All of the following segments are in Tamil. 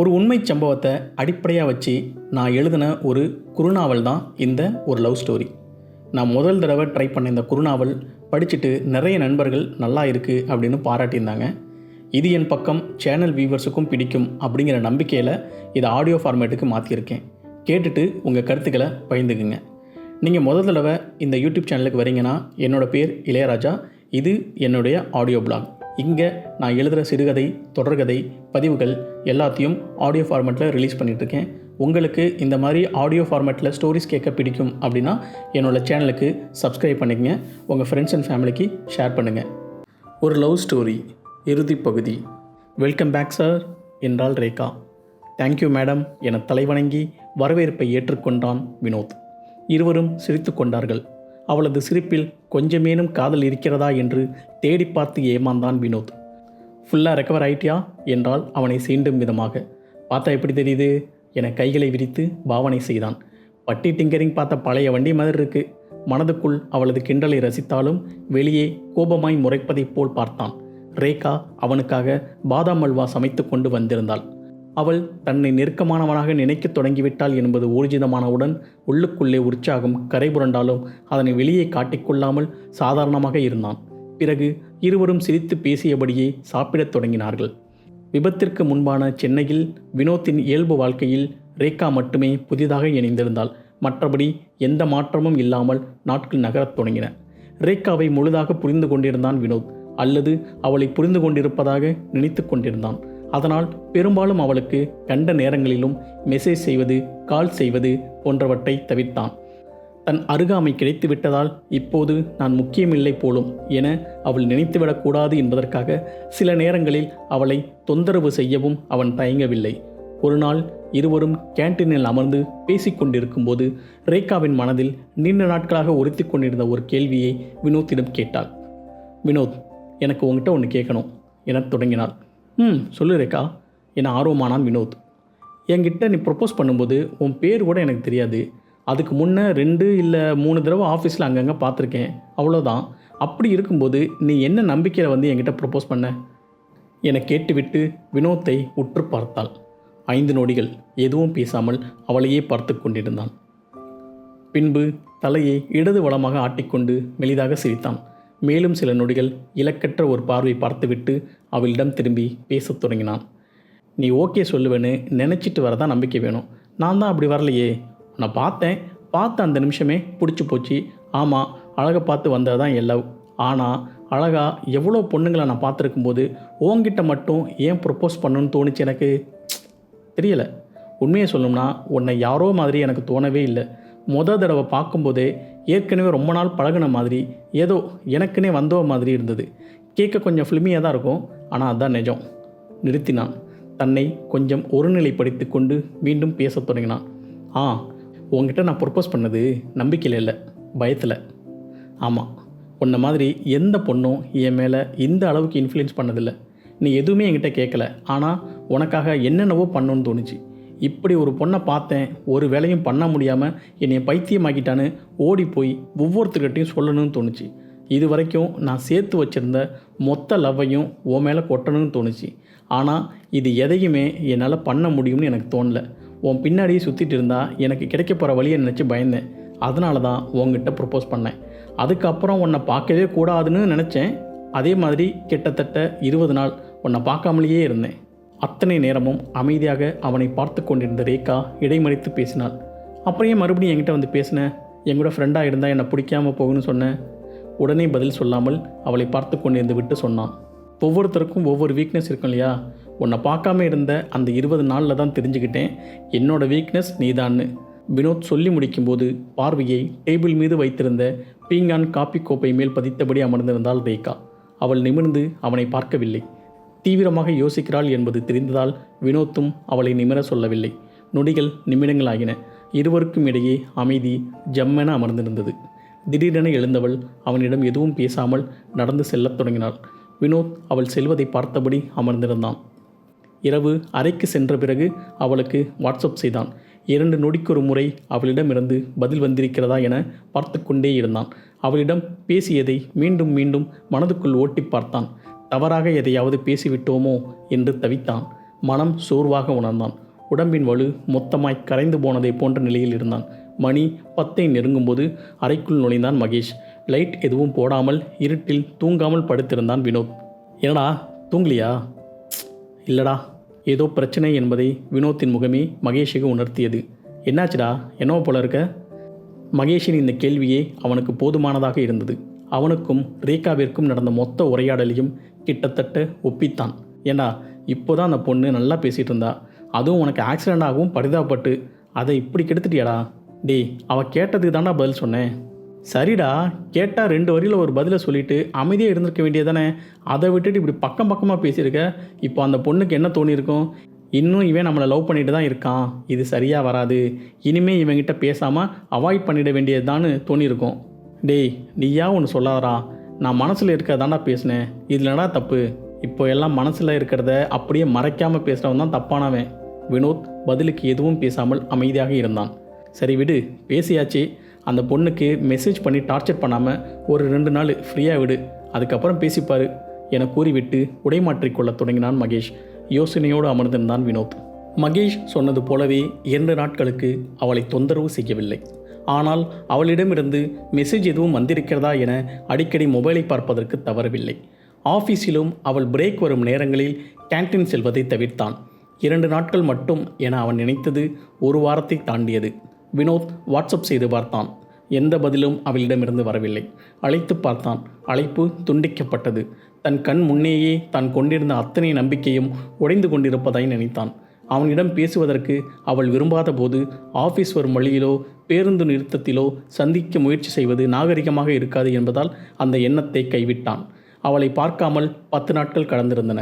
ஒரு உண்மை சம்பவத்தை அடிப்படையாக வச்சு நான் எழுதின ஒரு குறுநாவல் தான் இந்த ஒரு லவ் ஸ்டோரி. நான் முதல் தடவை ட்ரை பண்ண இந்த குறுநாவல் படிச்சுட்டு நிறைய நண்பர்கள் நல்லா இருக்குது அப்படின்னு பாராட்டியிருந்தாங்க. இது என் பக்கம் சேனல் வியூவர்ஸுக்கும் பிடிக்கும் அப்படிங்கிற நம்பிக்கையில் இதை ஆடியோ ஃபார்மேட்டுக்கு மாற்றியிருக்கேன். கேட்டுட்டு உங்கள் கருத்துக்களை பகிர்ந்துக்குங்க. நீங்கள் முதல் தடவை இந்த யூடியூப் சேனலுக்கு வரீங்கன்னா என்னோடய பேர் இளையராஜா. இது என்னுடைய ஆடியோ பிளாக். இங்கே நான் எழுதுகிற சிறுகதை, தொடர்கதை, பதிவுகள் எல்லாத்தையும் ஆடியோ ஃபார்மேட்டில் ரிலீஸ் பண்ணிகிட்ருக்கேன். உங்களுக்கு இந்த மாதிரி ஆடியோ ஃபார்மேட்டில் ஸ்டோரிஸ் கேட்க பிடிக்கும் அப்படின்னா என்னோடய சேனலுக்கு சப்ஸ்கிரைப் பண்ணிக்கங்க. உங்கள் ஃப்ரெண்ட்ஸ் அண்ட் ஃபேமிலிக்கு ஷேர் பண்ணுங்கள். ஒரு லவ் ஸ்டோரி இறுதி பகுதி. வெல்கம் பேக் சார் என்றாள் ரேகா. தேங்க்யூ மேடம் என தலைவணங்கி வரவேற்பை ஏற்றுக்கொண்டான் வினோத். இருவரும் சிரித்து கொண்டார்கள். அவளது சிரிப்பில் கொஞ்சமேனும் காதல் இருக்கிறதா என்று தேடி பார்த்து ஏமாந்தான் வினோத். ஃபுல்லாக ரெக்கவர் ஆயிட்டியா என்றால் அவனை சீண்டும் விதமாக. பார்த்தா எப்படி தெரியுது என கைகளை விரித்து பாவனை செய்தான். பட்டி டிங்கரிங் பார்த்த பழைய வண்டி மாதிரி இருக்கு. மனதுக்குள் அவளது கிண்டலை ரசித்தாலும் வெளியே கோபமாய் முறைப்பதைப் போல் பார்த்தான். ரேகா அவனுக்காக பாதாம் அல்வா சமைத்து கொண்டு வந்திருந்தாள். அவள் தன்னை நெருக்கமானவனாக நினைக்கத் தொடங்கிவிட்டாள் என்பது ஊர்ஜிதமானவுடன் உள்ளுக்குள்ளே உற்சாகம் கரை புரண்டாலும் அதனை வெளியே காட்டிக்கொள்ளாமல் சாதாரணமாக இருந்தான். பிறகு இருவரும் சிரித்து பேசியபடியே சாப்பிடத் தொடங்கினார்கள். விபத்திற்கு முன்பான சென்னையில் வினோத்தின் இயல்பு வாழ்க்கையில் ரேகா மட்டுமே புதிதாக இணைந்திருந்தாள். மற்றபடி எந்த மாற்றமும் இல்லாமல் நாட்கள் நகரத் தொடங்கின. ரேகாவை முழுதாக புரிந்து கொண்டிருந்தான் வினோத், அல்லது அவளை புரிந்து கொண்டிருப்பதாக நினைத்து கொண்டிருந்தான். அதனால் பெரும்பாலும் அவளுக்கு கண்ட நேரங்களிலும் மெசேஜ் செய்வது, கால் செய்வது போன்றவற்றை தவிர்த்தான். தன் அருகாமை கிடைத்து விட்டதால் இப்போது நான் முக்கியமில்லை போலும் என அவள் நினைத்துவிடக்கூடாது என்பதற்காக சில நேரங்களில் அவளை தொந்தரவு செய்யவும் அவன் தயங்கவில்லை. ஒரு நாள் இருவரும் கேன்டீனில் அமர்ந்து பேசிக்கொண்டிருக்கும் போது ரேகாவின் மனதில் நீண்ட நாட்களாக உறுத்தி கொண்டிருந்த ஒரு கேள்வியை வினோத்திடம் கேட்டாள். வினோத், எனக்கு உங்ககிட்ட ஒன்று கேட்கணும் என தொடங்கினாள். சொல்லு ரேகா என ஆர்வமானான் வினோத். என்கிட்ட நீ ப்ரப்போஸ் பண்ணும்போது உன் பேர் கூட எனக்கு தெரியாது. அதுக்கு முன்னே 2 இல்லை 3 தடவை ஆஃபீஸில் அங்கங்கே பார்த்துருக்கேன், அவ்வளோதான். அப்படி இருக்கும்போது நீ என்ன நம்பிக்கையில் வந்து என்கிட்ட ப்ரப்போஸ் பண்ண என கேட்டுவிட்டு வினோத்தை உற்று பார்த்தாள். 5 நொடிகள் எதுவும் பேசாமல் அவளையே பார்த்து கொண்டிருந்தான். பின்பு தலையை இடது வலமாக ஆட்டிக்கொண்டு மெலிதாக சிரித்தான். மேலும் சில நொடிகள் இலக்கற்ற ஒரு பார்வை பார்த்துவிட்டு அவளிடம் திரும்பி பேசத் தொடங்கினான். நீ ஓகே சொல்லுவேன்னு நினச்சிட்டு வரதான் நம்பிக்கை வேணும். நான் தான் அப்படி வரலையே. நான் பார்த்த அந்த நிமிஷமே பிடிச்சி போச்சு. ஆமாம், அழகை பார்த்து வந்தது தான் என் லவ். ஆனால் அழகா எவ்வளோ பொண்ணுங்களை நான் பார்த்துருக்கும்போது உன்கிட்ட மட்டும் ஏன் ப்ரப்போஸ் பண்ணணுன்னு தோணுச்சு எனக்கு தெரியலை. உண்மையை சொல்லணும்னா உன்னை யாரோ மாதிரி எனக்கு தோணவே இல்லை. தடவை பார்க்கும்போதே ஏற்கனவே ரொம்ப நாள் பழகின மாதிரி, ஏதோ எனக்குன்னே வந்தோ மாதிரி இருந்தது. கேட்க கொஞ்சம் ஃபிலிமியாக தான் இருக்கும், ஆனால் அதுதான் நிஜம். நிறுத்தினான். தன்னை கொஞ்சம் ஒருநிலைப்படுத்தி கொண்டு மீண்டும் பேசத் தொடங்கினான். உங்ககிட்ட நான் ப்ரப்போஸ் பண்ணது நம்பிக்கையில் இல்லை, பயத்தில். ஆமாம், உன்னை மாதிரி எந்த பொண்ணும் என் மேலே இந்த அளவுக்கு இன்ஃப்ளூயன்ஸ் பண்ணதில்லை. நீ எதுவுமே என்கிட்ட கேட்கல, ஆனால் உனக்காக என்னென்னவோ பண்ணணுன்னு தோணுச்சு. இப்படி ஒரு பொண்ணை பார்த்தேன், ஒரு வேலையும் பண்ண முடியாமல் என்னை பைத்தியமாக்கிட்டான்னு ஓடி போய் ஒவ்வொருத்தர்கிட்டையும் சொல்லணும்னு தோணுச்சு. இது வரைக்கும் நான் சேர்த்து வச்சுருந்த மொத்த லவ்வையும் உன் மேலே கொட்டணும்னு தோணுச்சு. ஆனால் இது எதையுமே என்னால் பண்ண முடியும்னு எனக்கு தோணலை. உன் பின்னாடியே சுற்றிட்டு இருந்தால் எனக்கு கிடைக்க போகிற வழியை நினச்சி பயந்தேன். அதனால தான் உங்ககிட்ட ப்ரப்போஸ் பண்ணேன். அதுக்கப்புறம் உன்னை பார்க்கவே கூடாதுன்னு நினச்சேன். அதே மாதிரி கிட்டத்தட்ட 20 நாள் உன்னை பார்க்காமலேயே இருந்தேன். அத்தனை நேரமும் அமைதியாக அவனை பார்த்து கொண்டிருந்த ரேகா இடைமறித்து பேசினாள். அப்புறம் ஏன் மறுபடியும் என்கிட்ட வந்து பேசினேன்? என்கூட ஃப்ரெண்டாக இருந்தால் என்னை பிடிக்காமல் போகுன்னு சொன்னேன். உடனே பதில் சொல்லாமல் அவளை பார்த்து கொண்டிருந்து விட்டு சொன்னான். ஒவ்வொருத்தருக்கும் ஒவ்வொரு வீக்னஸ் இருக்கும் இல்லையா? உன்னை பார்க்காம இருந்த அந்த 20 நாளில் தான் தெரிஞ்சுக்கிட்டேன் என்னோடய வீக்னஸ் நீதான்னு. வினோத் சொல்லி முடிக்கும்போது பார்வையை டேபிள் மீது வைத்திருந்த பீங்கான் காப்பி கோப்பை மேல் பதித்தபடி அமர்ந்திருந்தாள் ரேகா. அவள் நிமிர்ந்து அவனை பார்க்கவில்லை. தீவிரமாக யோசிக்கிறாள் என்பது தெரிந்ததால் வினோத்தும் அவளை நிமிர சொல்லவில்லை. நொடிகள் நிமிடங்களாகின. இருவருக்கும் இடையே அமைதி ஜம்மென அமர்ந்திருந்தது. திடீரென எழுந்தவள் அவனிடம் எதுவும் பேசாமல் நடந்து செல்லத் தொடங்கினாள். வினோத் அவள் செல்வதை பார்த்தபடி அமர்ந்திருந்தான். இரவு அறைக்கு சென்ற பிறகு அவளுக்கு வாட்ஸ்அப் செய்தான். 2 நொடிக்கொரு முறை அவளிடமிருந்து பதில் வந்திருக்கிறதா என பார்த்து கொண்டே இருந்தான். அவளிடம் பேசியதை மீண்டும் மீண்டும் மனதுக்குள் ஓட்டி பார்த்தான். தவறாக எதையாவது பேசிவிட்டோமோ என்று தவித்தான். மனம் சோர்வாக உணர்ந்தான். உடம்பின் வலு மொத்தமாய் கரைந்து போனதை போன்ற நிலையில் இருந்தான். மணி 10 நெருங்கும்போது அறைக்குள் நுழைந்தான் மகேஷ். லைட் எதுவும் போடாமல் இருட்டில் தூங்காமல் படுத்திருந்தான் வினோத். என்னடா தூங்கலியா? இல்லடா, ஏதோ பிரச்சனை என்பதை வினோத்தின் முகமே மகேஷுக்கு உணர்த்தியது. என்னாச்சுடா, என்னவோ போல இருக்க? மகேஷின் இந்த கேள்வியே அவனுக்கு போதுமானதாக இருந்தது. அவனுக்கும் ரேகாவிற்கும் நடந்த மொத்த உரையாடலையும் கிட்டத்தட்ட ஒப்பித்தான். ஏண்டா, இப்போதான் அந்த பொண்ணு நல்லா பேசிகிட்டு இருந்தா, அதுவும் உனக்கு ஆக்சிடெண்ட் ஆகவும் பரிதாபப்பட்டு அதை இப்படி கெடுத்துட்டியாடா? டேய், அவள் கேட்டதுக்கு தாண்டா பதில் சொன்னேன். சரிடா, கேட்டால் 2 வரியில் ஒரு பதிலை சொல்லிவிட்டு அமைதியாக இருந்திருக்க வேண்டியதானே. அதை விட்டுட்டு இப்படி பக்கம் பக்கமாக பேசியிருக்க. இப்போ அந்த பொண்ணுக்கு என்ன தோணியிருக்கும்? இன்னும் இவன் நம்மளை லவ் பண்ணிட்டு தான் இருக்கான், இது சரியாக வராது, இனிமேல் இவங்கிட்ட பேசாமல் அவாய்ட் பண்ணிட வேண்டியதுதான்னு தோணியிருக்கும். டேய், நீயா ஒன்று சொல்லாதடா, நான் மனசில் இருக்கிறதாண்டா பேசினேன், இதுலடா தப்பு. இப்போ எல்லாம் மனசில் இருக்கிறத அப்படியே மறைக்காமல் பேசுகிறவன் தான் தப்பானவன். வினோத் பதிலுக்கு எதுவும் பேசாமல் அமைதியாக இருந்தான். சரி விடு, பேசியாச்சு. அந்த பொண்ணுக்கு மெசேஜ் பண்ணி டார்ச்சர் பண்ணாமல் ஒரு 2 நாள் ஃப்ரீயாக விடு, அதுக்கப்புறம் பேசிப்பார் என கூறிவிட்டு உடைமாற்றிக்கொள்ள தொடங்கினான் மகேஷ். யோசனையோடு அமர்ந்திருந்தான் வினோத். மகேஷ் சொன்னது போலவே 2 நாட்களுக்கு அவளை தொந்தரவு செய்யவில்லை. ஆனால் அவளிடமிருந்து மெசேஜ் எதுவும் வந்திருக்கிறதா என அடிக்கடி மொபைலை பார்ப்பதற்கு தவறவில்லை. ஆஃபீஸிலும் அவள் பிரேக் வரும் நேரங்களில் கேன்டீன் செல்வதை தவிர்த்தான். 2 நாட்கள் மட்டும் என அவன் நினைத்தது 1 வாரத்தை தாண்டியது. வினோத் வாட்ஸ்அப் செய்து பார்த்தான். எந்த பதிலும் அவளிடமிருந்து வரவில்லை. அழைத்து பார்த்தான். அழைப்பு துண்டிக்கப்பட்டது. தன் கண் முன்னேயே தான் கொண்டிருந்த அத்தனை நம்பிக்கையும் உடைந்து கொண்டிருப்பதாய் நினைத்தான். அவனிடம் பேசுவதற்கு அவள் விரும்பாத போது ஆஃபீஸ் வரும் வழியிலோ பேருந்து நிறுத்தத்திலோ சந்திக்க முயற்சி செய்வது நாகரிகமாக இருக்காது என்பதால் அந்த எண்ணத்தை கைவிட்டான். அவளை பார்க்காமல் 10 நாட்கள் கடந்திருந்தன.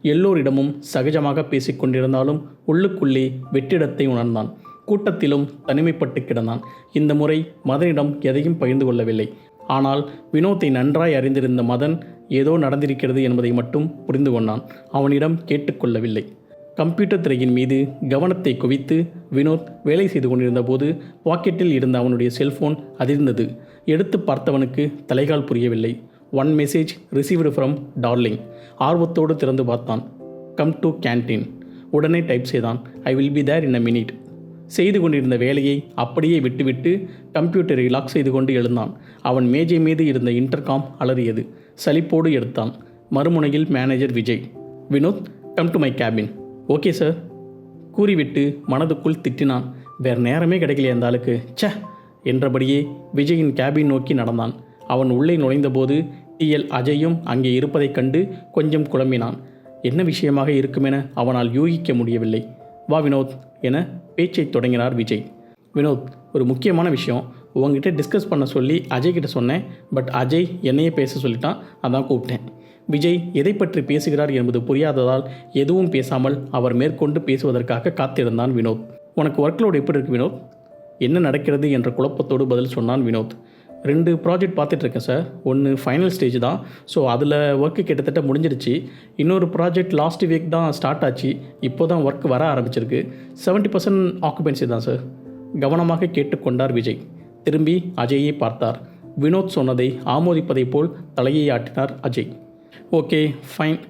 எல்லோரிடமும் சகஜமாக பேசிக்கொண்டிருந்தாலும் உள்ளுக்குள்ளே வெற்றிடத்தை உணர்ந்தான். கூட்டத்திலும் தனிமைப்பட்டு கிடந்தான். இந்த முறை மதனிடம் எதையும் பகிர்ந்து கொள்ளவில்லை. ஆனால் வினோத்தை நன்றாய் அறிந்திருந்த மதன் ஏதோ நடந்திருக்கிறது என்பதை மட்டும் புரிந்து கொண்டான். அவனிடம் கேட்டுக்கொள்ளவில்லை. கம்ப்யூட்டர் திரையின் மீது கவனத்தை குவித்து வினோத் வேலை செய்து கொண்டிருந்த போது பாக்கெட்டில் இருந்த அவனுடைய செல்போன் அதிர்ந்தது. எடுத்து பார்த்தவனுக்கு தலைகால் புரியவில்லை. 1 மெசேஜ் ரிசீவ்டு ஃப்ரம் டார்லிங். ஆர்வத்தோடு திறந்து பார்த்தான். Come to canteen. உடனே டைப் செய்தான். I will be there in a minute. செய்து கொண்டிருந்த வேலையை அப்படியே விட்டுவிட்டு கம்ப்யூட்டரை லாக் செய்து கொண்டு எழுந்தான். அவன் மேஜை மீது இருந்த இன்டர்காம் அலறியது. சலிப்போடு எடுத்தான். மறுமுனையில் manager Vijay. Vinod, come to my cabin. Okay sir கூறிவிட்டு மனதுக்குள் திட்டினான். வேறு நேரமே கிடைக்கலையே அந்த ஆளுக்கு, ச என்றபடியே விஜயின் கேபின் நோக்கி நடந்தான். அவன் உள்ளே நுழைந்தபோது டிஎல் அஜயும் அங்கே இருப்பதைக் கண்டு கொஞ்சம் குழம்பினான். என்ன விஷயமாக இருக்குமென அவனால் யூகிக்க முடியவில்லை. வா வினோத் என பேச்சை தொடங்கினார் விஜய். வினோத், ஒரு முக்கியமான விஷயம் உங்ககிட்ட டிஸ்கஸ் பண்ண சொல்லி அஜய் கிட்ட சொன்னேன். பட் அஜய் என்னையே பேச சொல்லிட்டான், அதான் கூப்பிட்டேன். விஜய் எதை பற்றி பேசுகிறார் என்பது புரியாததால் எதுவும் பேசாமல் அவர் மேற்கொண்டு பேசுவதற்காக காத்திருந்தான் வினோத். உனக்கு ஒர்க்லோடு எப்படி இருக்கு வினோத்? என்ன நடக்கிறது என்ற குழப்பத்தோடு பதில் சொன்னான் வினோத். 2 ப்ராஜெக்ட் பார்த்துட்ருக்கேன் சார். ஒன்று ஃபைனல் ஸ்டேஜ் தான், ஸோ அதில் ஒர்க்கு கிட்டத்தட்ட முடிஞ்சிருச்சு. இன்னொரு ப்ராஜெக்ட் லாஸ்ட் வீக் தான் ஸ்டார்ட் ஆச்சு, இப்போ தான் ஒர்க் வர ஆரம்பிச்சிருக்கு. 70% ஆக்குபென்சி தான் சார். கவனமாக கேட்டுக்கொண்டார் விஜய். திரும்பி அஜயை பார்த்தார். வினோத் சொன்னதை ஆமோதிப்பதை போல் தலையை ஆட்டினார் Ajay. Okay fine.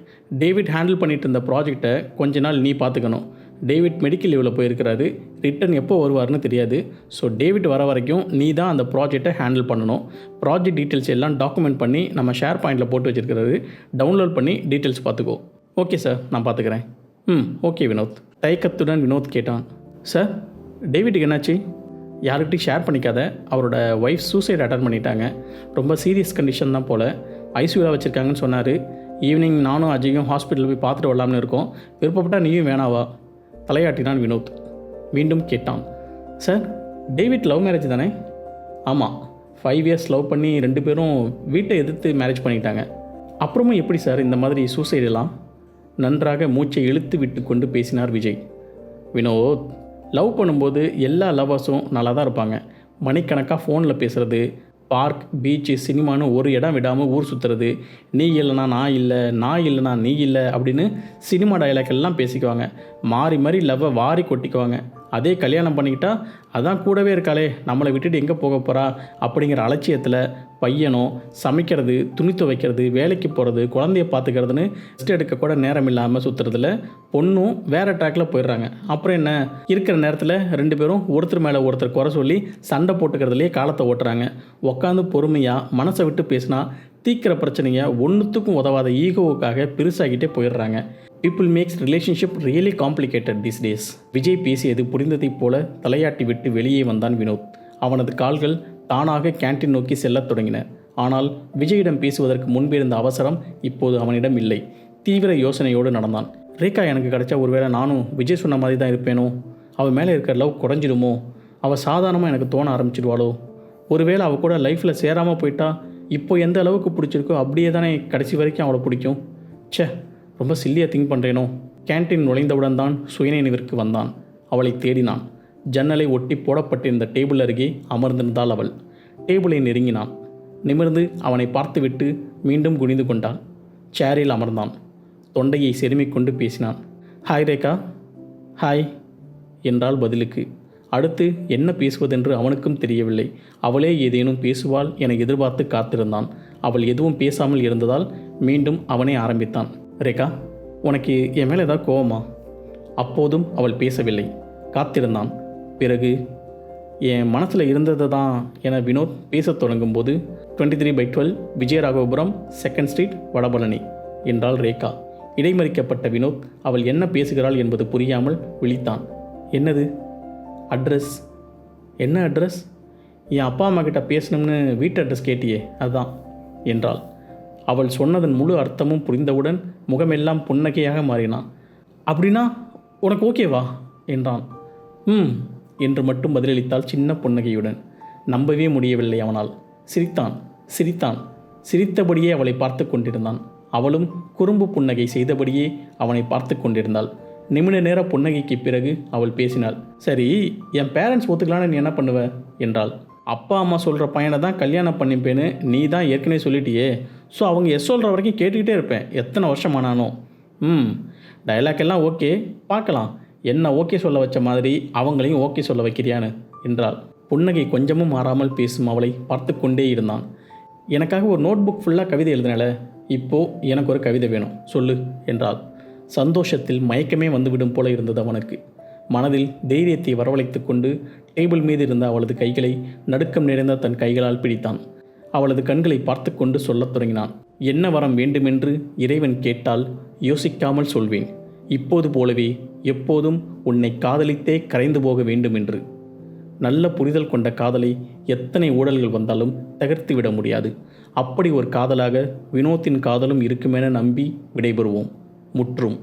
David handle பண்ணிட்டு இருந்த ப்ராஜெக்டை கொஞ்ச நாள் நீ பார்த்துக்கணும். டேவிட் மெடிக்கல் லீவில் போயிருக்கிறாரு, ரிட்டர்ன் எப்போ வருவார்னு தெரியாது. ஸோ டேவிட் வர வரைக்கும் நீ தான் அந்த ப்ராஜெக்டை ஹேண்டில் பண்ணணும். ப்ராஜெக்ட் டீட்டெயில்ஸ் எல்லாம் டாக்குமெண்ட் பண்ணி நம்ம ஷேர் பாயிண்டில் போட்டு வச்சுருக்கிறாரு, டவுன்லோட் பண்ணி டீட்டெயில்ஸ் பார்த்துக்கோ. ஓகே சார், நான் பார்த்துக்கிறேன். ஓகே வினோத். தயக்கத்துடன் வினோத் கேட்டான். சார், டேவிட்டுக்கு என்னாச்சு? யாருக்கிட்டையும் ஷேர் பண்ணிக்காத. அவரோட ஒய்ஃப் சூசைட் அட்டன் பண்ணிட்டாங்க. ரொம்ப சீரியஸ் கண்டிஷன் தான் போல். ஐசியூவில் வச்சுருக்காங்கன்னு சொன்னார். ஈவினிங் நானும் அஜயும் ஹாஸ்பிட்டலில் போய் பார்த்துட்டு வரலாம்னு இருக்கோம். விருப்பப்பட்டால் நீயும் வேணாவா? தலையாட்டினான் வினோத். மீண்டும் கேட்டான். சார், டேவிட் லவ் மேரேஜ் தானே? ஆமாம், 5 இயர்ஸ் லவ் பண்ணி 2 பேரும் வீட்டை எதிர்த்து மேரேஜ் பண்ணிட்டாங்க. அப்புறமும் எப்படி சார் இந்த மாதிரி சூசைடெல்லாம்? நன்றாக மூச்சை இழுத்து விட்டு கொண்டு பேசினார் விஜய். வினோத், லவ் பண்ணும்போது எல்லா லவ்வர்ஸும் நல்லா தான் இருப்பாங்க. மணிக்கணக்காக ஃபோனில் பேசுகிறது, பார்க், பீச்சு, சினிமான்னு ஒரு இடம் விடாமல் ஊர் சுற்றுறது, நீ இல்லைனா நான் இல்லை, நான் இல்லைனா நீ இல்லை அப்படின்னு சினிமா டயலாக் எல்லாம் பேசிக்குவாங்க. மாறி மாறி லவ்வை வாரி கொட்டிக்குவாங்க. அதே கல்யாணம் பண்ணிக்கிட்டா அதான் கூடவே இருக்காளே, நம்மளை விட்டுட்டு எங்கே போக போகிறா அப்படிங்கிற அலட்சியத்தில் பையனோ சமைக்கிறது, துணி துவைக்கிறது, வேலைக்கு போகிறது, குழந்தைய பார்த்துக்கிறதுன்னு ரெஸ்ட் எடுக்க கூட நேரம் இல்லாமல் சுற்றுறதுல பொண்ணும் வேறு ட்ராக்கில் போயிடுறாங்க. அப்புறம் என்ன, இருக்கிற நேரத்தில் 2 பேரும் ஒருத்தர் மேலே ஒருத்தர் குறை சொல்லி சண்டை போட்டுக்கிறதுலேயே காலத்தை ஓட்டுறாங்க. உட்காந்து பொறுமையாக மனசை விட்டு பேசினா தீக்கிற பிரச்சனையை ஒன்றுத்துக்கும் உதவாத ஈகோவுக்காக பெருசாகிட்டே போயிடுறாங்க. People makes relationship really complicated this days. Vijay பேசியது புரிந்ததைப் போல தலையாட்டி விட்டு வெளியே வந்தான் வினோத். அவனது கால்கள் தானாக கேன்டீன் நோக்கி செல்லத் தொடங்கின. ஆனால் விஜயிடம் பேசுவதற்கு முன்பிருந்த அவசரம் இப்போது அவனிடம் இல்லை. தீவிர யோசனையோடு நடந்தான். ரேகா எனக்கு கிடைச்சா ஒருவேளை நானும் விஜய் சொன்ன மாதிரி தான் இருப்பேனோ? அவள் மேலே இருக்கிற லவ் குறைஞ்சிடுமோ? அவள் சாதாரணமாக எனக்கு தோண ஆரம்பிச்சிடுவாளோ? ஒருவேளை அவள் கூட லைஃப்பில் சேராமல் போயிட்டா இப்போ எந்த அளவுக்கு பிடிச்சிருக்கோ அப்படியே தானே கடைசி வரைக்கும் அவளை பிடிக்கும். ச்சே, ரொம்ப சில்லியாக திங்க் பண்ணுறேனோ. கேன்டீன் நுழைந்தவுடன் தான் சுயநினைவிற்கு வந்தான். அவளை தேடினான். ஜன்னலை ஒட்டி போடப்பட்டிருந்த டேபிள் அருகே அமர்ந்திருந்தாள் அவள். டேபிளை நெருங்கினான். நிமிர்ந்து அவனை பார்த்துவிட்டு மீண்டும் குனிந்து கொண்டான். சேரில் அமர்ந்தான். தொண்டையை செருமிக்கொண்டு பேசினான். ஹாய் ரேகா. ஹாய் என்றாள் பதிலுக்கு. அடுத்து என்ன பேசுவதென்று அவனுக்கும் தெரியவில்லை. அவளே ஏதேனும் பேசுவாள் என எதிர்பார்த்து காத்திருந்தான். அவள் எதுவும் பேசாமல் இருந்ததால் மீண்டும் அவனே ஆரம்பித்தான். ரேகா, உனக்கு என் மேலே ஏதாவது கோவமா? அப்போதும் அவள் பேசவில்லை. காத்திருந்தான். பிறகு என் மனசில் இருந்தது தான் என வினோத் பேசத் தொடங்கும்போது 23/12 விஜயராகவபுரம் 2nd ஸ்ட்ரீட் வடபழனி என்றாள் ரேகா. இடைமறிக்கப்பட்ட வினோத் அவள் என்ன பேசுகிறாள் என்பது புரியாமல் விழித்தான். என்னது அட்ரஸ்? என்ன அட்ரஸ்? என் அப்பா அம்மா கிட்ட பேசணும்னு வீட்டு அட்ரஸ் கேட்டியே, அதுதான் என்றாள். அவள் சொன்னதன் முழு அர்த்தமும் புரிந்தவுடன் முகமெல்லாம் புன்னகையாக மாறினான். அப்படின்னா உனக்கு ஓகேவா என்றான். என்று மட்டும் பதிலளித்தாள் சின்ன புன்னகையுடன். நம்பவே முடியவில்லை அவனால். சிரித்தான் சிரித்தான் சிரித்தபடியே அவளை பார்த்து கொண்டிருந்தான். அவளும் குறும்பு புன்னகை செய்தபடியே அவனை பார்த்து கொண்டிருந்தாள். நிமிட நேர புன்னகைக்கு பிறகு அவள் பேசினாள். சரி, என் பேரண்ட்ஸ் ஒத்துக்கலான்னு நீ என்ன பண்ணுவ என்றாள். அப்பா அம்மா சொல்கிற பையனை தான் கல்யாணம் பண்ணிப்பேன்னு நீ தான் ஏற்கனவே சொல்லிட்டியே. ஸோ அவங்க எஸ் சொல்கிற வரைக்கும் கேட்டுக்கிட்டே இருப்பேன், எத்தனை வருஷம் ஆனானோ. டைலாக் எல்லாம் ஓகே, பார்க்கலாம் என்ன ஓகே சொல்ல வச்ச மாதிரி அவங்களையும் ஓகே சொல்ல வைக்கிறியான்னு என்றாள். புன்னகை கொஞ்சமும் மாறாமல் பேசும் அவளை பார்த்து கொண்டே இருந்தான். எனக்காக ஒரு நோட் புக் ஃபுல்லாக கவிதை எழுதினால, இப்போது எனக்கு ஒரு கவிதை வேணும், சொல்லு என்றாள். சந்தோஷத்தில் மயக்கமே வந்துவிடும் போல இருந்தது அவனுக்கு. மனதில் தைரியத்தை வரவழைத்து கொண்டு டேபிள் மீது இருந்த அவளது கைகளை நடுக்கம் நிறைந்த தன் கைகளால் பிடித்தான். அவளது கண்களை பார்த்து கொண்டு சொல்லத் தொடங்கினான். என்ன வரம் வேண்டுமென்று இறைவன் கேட்டால் யோசிக்காமல் சொல்வேன். இப்போது போலவே எப்போதும் உன்னை காதலித்தே கரைந்து போக வேண்டுமென்று. நல்ல புரிதல் கொண்ட காதலை எத்தனை ஊழல்கள் வந்தாலும் தகர்த்து விட முடியாது. அப்படி ஒரு காதலாக வினோத்தின் காதலும் இருக்குமென நம்பி விடைபெறுவோம். முற்றும்.